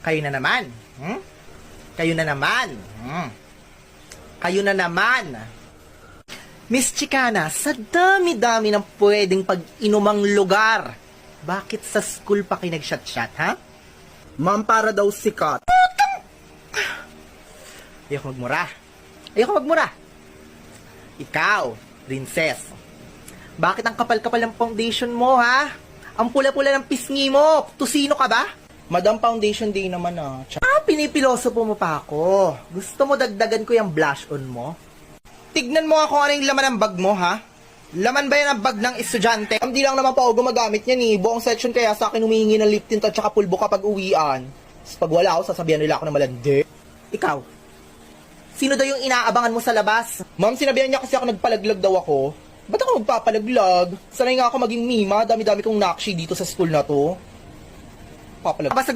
Kayo na naman. Kayo na naman. Kayo na naman. Miss Chicana, sa dami-dami ng pwedeng pag-inumang lugar, bakit sa school pa kayo nag-shot-shot, ha? Ma'am, para daw sikat. Ayoko magmura. Ayoko magmura. Ikaw, princess, bakit ang kapal-kapal ng foundation mo, ha? Ang pula-pula ng pisngi mo. Tusino ka ba? Madam, foundation day naman Pinipiloso po mo pa ako. Gusto mo dagdagan ko yung blush on mo? Tignan mo nga kung ano yung laman ng bag mo, ha? Laman ba yan ang bag ng estudyante? Hindi lang naman pa ako gumagamit yan, eh. Buong section kaya sa akin humihingi ng lip tint at saka pulbo kapag uwian. Tapos pag wala ako, sasabihan nila ako na malandi. Ikaw, sino daw yung inaabangan mo sa labas? Ma'am, sinabihan niya kasi ako nagpalaglag daw ako. Ba't ako magpapalaglag? Sanay nga ako maging mima, dami-dami kong nakshi dito sa school na to. Papalag. Basta